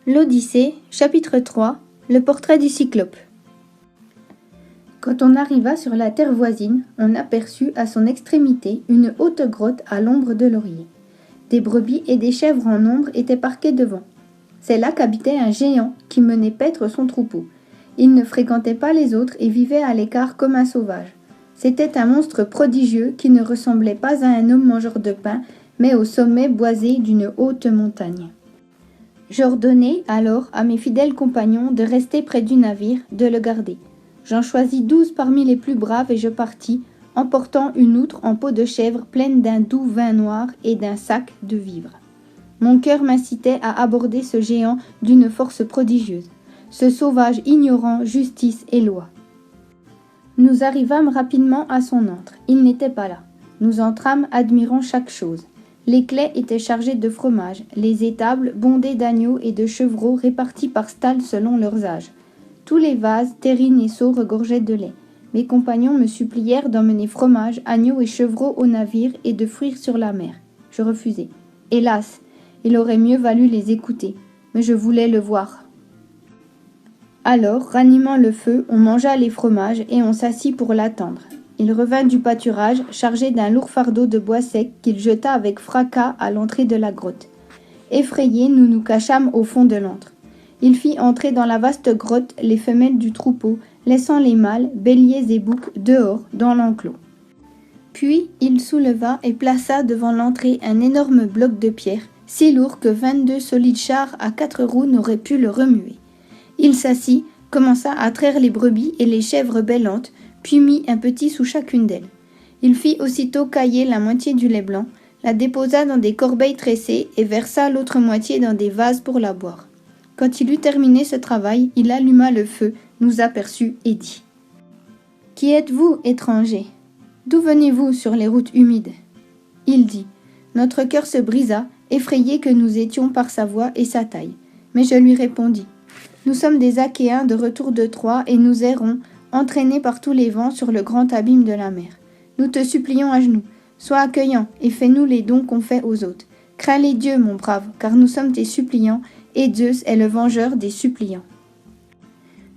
L'Odyssée, chapitre 3, le portrait du Cyclope. Quand on arriva sur la terre voisine, on aperçut à son extrémité une haute grotte à l'ombre de lauriers. Des brebis et des chèvres en nombre étaient parquées devant. C'est là qu'habitait un géant qui menait paître son troupeau. Il ne fréquentait pas les autres et vivait à l'écart comme un sauvage. C'était un monstre prodigieux qui ne ressemblait pas à un homme mangeur de pain, mais au sommet boisé d'une haute montagne. J'ordonnai alors à mes fidèles compagnons de rester près du navire, de le garder. J'en choisis 12 parmi les plus braves et je partis, emportant une outre en peau de chèvre pleine d'un doux vin noir et d'un sac de vivres. Mon cœur m'incitait à aborder ce géant d'une force prodigieuse, ce sauvage ignorant justice et loi. Nous arrivâmes rapidement à son antre. Il n'était pas là. Nous entrâmes admirant chaque chose. Les claies étaient chargées de fromage, les étables bondées d'agneaux et de chevreaux répartis par stalles selon leurs âges. Tous les vases, terrines et seaux regorgeaient de lait. Mes compagnons me supplièrent d'emmener fromage, agneaux et chevreaux au navire et de fuir sur la mer. Je refusai. Hélas, il aurait mieux valu les écouter, mais je voulais le voir. Alors, ranimant le feu, on mangea les fromages et on s'assit pour l'attendre. Il revint du pâturage, chargé d'un lourd fardeau de bois sec qu'il jeta avec fracas à l'entrée de la grotte. Effrayés, nous nous cachâmes au fond de l'antre. Il fit entrer dans la vaste grotte les femelles du troupeau, laissant les mâles, béliers et boucs, dehors, dans l'enclos. Puis il souleva et plaça devant l'entrée un énorme bloc de pierre, si lourd que 22 solides chars à 4 roues n'auraient pu le remuer. Il s'assit, commença à traire les brebis et les chèvres bêlantes, puis mit un petit sous chacune d'elles. Il fit aussitôt cailler la moitié du lait blanc, la déposa dans des corbeilles tressées et versa l'autre moitié dans des vases pour la boire. Quand il eut terminé ce travail, il alluma le feu, nous aperçut et dit « Qui êtes-vous, étranger ? D'où venez-vous sur les routes humides ?» Il dit « Notre cœur se brisa, effrayé que nous étions par sa voix et sa taille. » Mais je lui répondis « Nous sommes des Achéens de retour de Troie et nous errons, entraînés par tous les vents sur le grand abîme de la mer. Nous te supplions à genoux, sois accueillant et fais-nous les dons qu'on fait aux autres. Crains les dieux, mon brave, car nous sommes tes suppliants, et Zeus est le vengeur des suppliants. »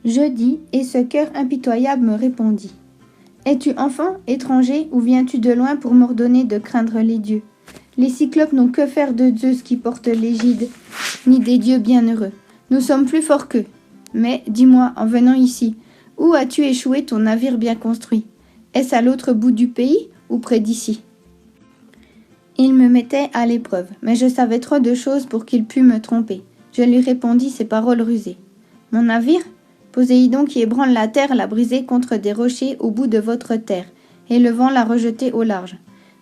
Je dis, et ce cœur impitoyable me répondit. « Es-tu enfant, étranger, ou viens-tu de loin pour m'ordonner de craindre les dieux ? Les cyclopes n'ont que faire de Zeus qui porte l'égide, ni des dieux bienheureux. Nous sommes plus forts qu'eux. Mais, dis-moi, en venant ici, où as-tu échoué ton navire bien construit ? Est-ce à l'autre bout du pays ou près d'ici ? » Il me mettait à l'épreuve, mais je savais trop de choses pour qu'il pût me tromper. Je lui répondis ces paroles rusées. « Mon navire ? Poséidon qui ébranle la terre l'a brisé contre des rochers au bout de votre terre, et le vent l'a rejeté au large.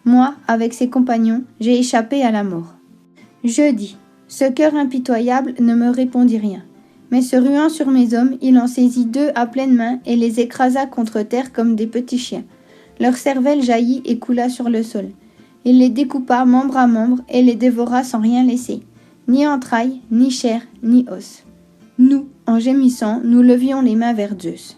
Moi, avec ses compagnons, j'ai échappé à la mort. » Je dis. Ce cœur impitoyable ne me répondit rien. Mais se ruant sur mes hommes, il en saisit 2 à pleine main et les écrasa contre terre comme des petits chiens. Leur cervelle jaillit et coula sur le sol. Il les découpa membre à membre et les dévora sans rien laisser. Ni entrailles, ni chair, ni os. Nous, en gémissant, nous levions les mains vers Zeus.